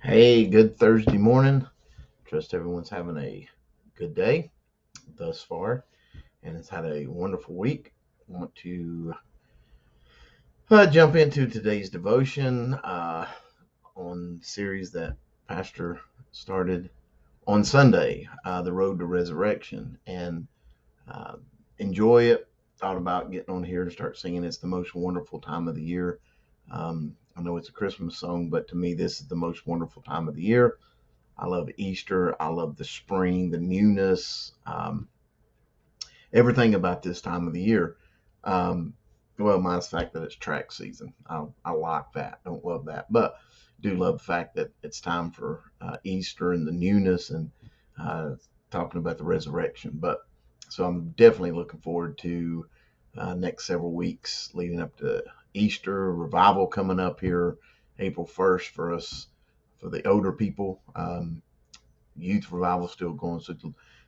Hey, good Thursday morning. Trust everyone's having a good day thus far and has had a wonderful week. I want to jump into today's devotion on the series that Pastor started on Sunday, The Road to Resurrection, and uh, enjoy it. Thought about getting on here to start singing. It's the most wonderful time of the year. I know it's a Christmas song, but to me, this is the most wonderful time of the year. I love Easter. I love the spring, the newness, everything about this time of the year. Um, well, minus the fact that it's track season. I like that. Don't love that, but do love the fact that it's time for Easter and the newness and uh, talking about the resurrection. But so I'm definitely looking forward to next several weeks leading up to Easter revival coming up here April 1st for us for the older people. Youth revival still going. So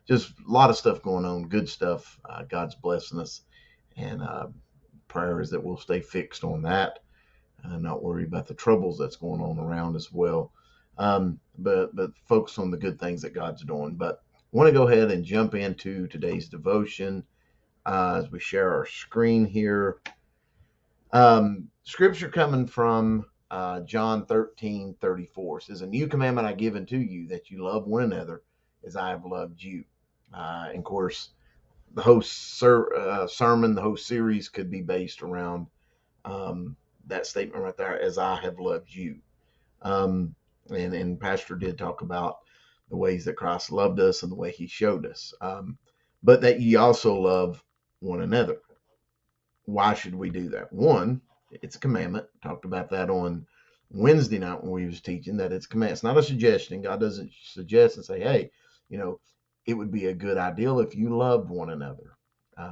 just a lot of stuff going on, good stuff. God's blessing us, and prayer is that we'll stay fixed on that, not worry about the troubles that's going on around as well. But focus on the good things that God's doing. But I want to go ahead and jump into today's devotion as we share our screen here. Scripture coming from John 13:34 says, "A new commandment I give unto you, that you love one another as I have loved you." And of course, the whole sermon, the whole series could be based around that statement right there, "As I have loved you." Um, and Pastor did talk about the ways that Christ loved us and the way he showed us. But that ye also love one another. Why should we do that? One, it's a commandment. Talked about that on Wednesday night when we was teaching that it's a command. It's not a suggestion. God doesn't suggest and say, "Hey, you know, it would be a good ideal if you loved one another."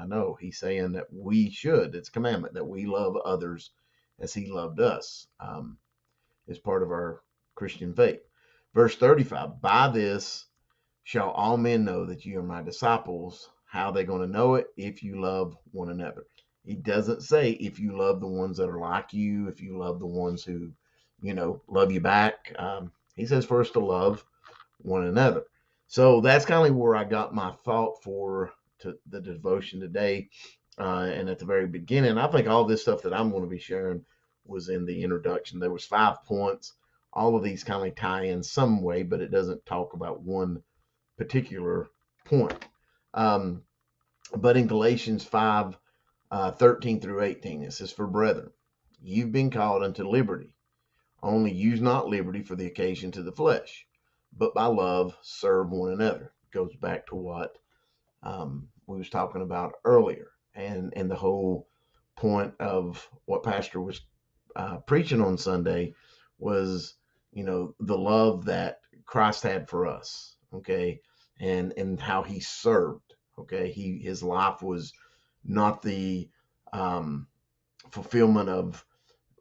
No, he's saying that we should. It's a commandment that we love others as he loved us. Is part of our Christian faith. Verse 35, "By this shall all men know that you are my disciples." How are they going to know it? If you love one another. He doesn't say if you love the ones that are like you, if you love the ones who, love you back. He says for us to love one another. So that's kind of where I got my thought for the devotion today. And at the very beginning, I think all this stuff that I'm going to be sharing was in the introduction. There was 5 points. All of these kind of tie in some way, but it doesn't talk about one particular point. Um, but in Galatians 5, 13 through 18, it says, "For brethren, you've been called unto liberty. Only use not liberty for the occasion to the flesh, but by love serve one another." Goes back to what we was talking about earlier, and the whole point of what Pastor was preaching on Sunday was, the love that Christ had for us, okay, and how he served, okay. His life was not the um, fulfillment of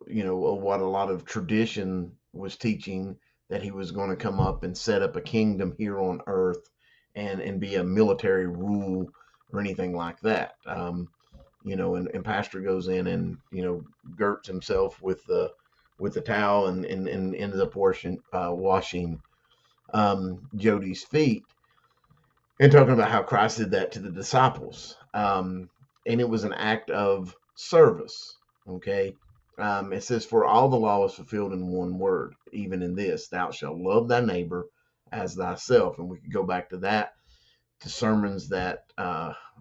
what a lot of tradition was teaching, that he was going to come up and set up a kingdom here on earth and be a military rule or anything like that. And Pastor goes in and girts himself with the towel and ends up washing Jody's feet, and talking about how Christ did that to the disciples. And it was an act of service. Okay. It says, "For all the law is fulfilled in one word, even in this, thou shalt love thy neighbor as thyself." And we could go back to that, to sermons that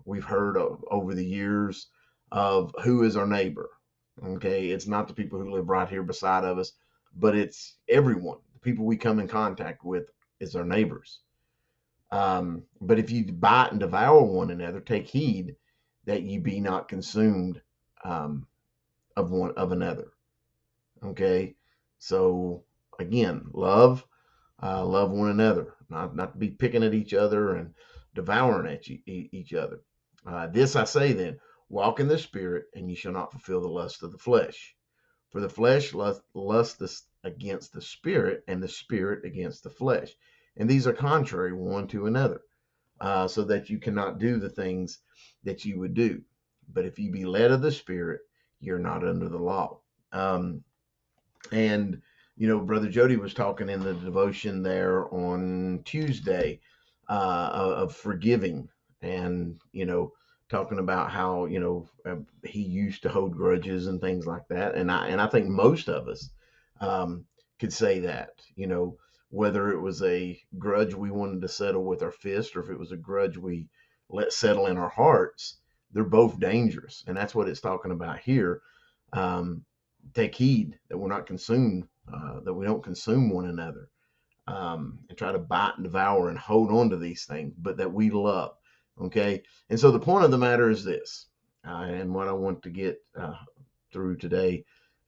we've heard over the years of who is our neighbor. Okay. It's not the people who live right here beside of us, but it's everyone. The people we come in contact with is our neighbors. But if you bite and devour one another, take heed that ye be not consumed um, of another. Okay, so again, love one another, not to be picking at each other and devouring at each other. This I say then: walk in the Spirit, and ye shall not fulfill the lust of the flesh. For the flesh lusteth against the Spirit, and the Spirit against the flesh. And these are contrary one to another, so that you cannot do the things that you would do. But if you be led of the Spirit, you're not under the law. And Brother Jody was talking in the devotion there on Tuesday of forgiving, and talking about how he used to hold grudges and things like that, and I think most of us could say that, whether it was a grudge we wanted to settle with our fist, or if it was a grudge we let settle in our hearts, they're both dangerous, and that's what it's talking about here. Um, Take heed that we're not consumed, that we don't consume one another, and try to bite and devour and hold on to these things, but that we love. Okay. And so the point of the matter is this, and what I want to get through today,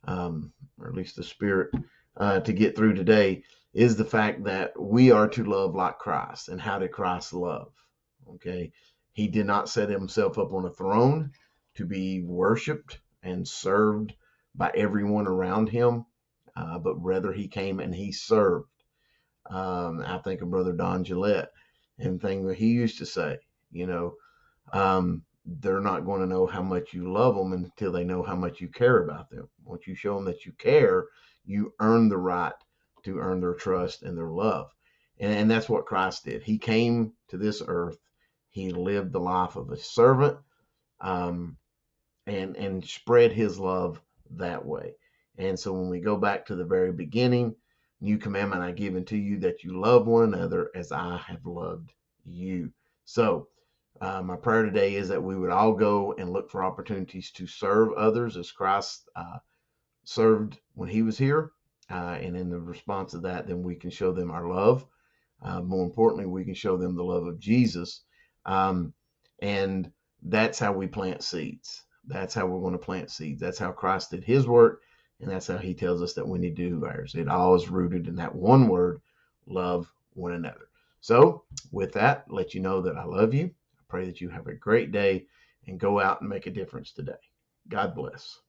or at least the Spirit to get through today, is the fact that we are to love like Christ. And how did Christ love? Okay. He did not set himself up on a throne to be worshiped and served by everyone around him, but rather he came and he served. I think of Brother Don Gillette and things that he used to say, you know, they're not going to know how much you love them until they know how much you care about them. Once you show them that you care, you earn the right to earn their trust and their love. And that's what Christ did. He came to this earth. He lived the life of a servant, and spread his love that way. And so when we go back to the very beginning, new commandment I give unto you, that you love one another as I have loved you. So my prayer today is that we would all go and look for opportunities to serve others as Christ served when he was here. And in the response to that, then we can show them our love. More importantly, we can show them the love of Jesus. And that's how we plant seeds. That's how we're going to plant seeds. That's how Christ did his work. And that's how he tells us that we need to do ours. It all is rooted in that one word: love one another. So with that, let you know that I love you. I pray that you have a great day and go out and make a difference today. God bless.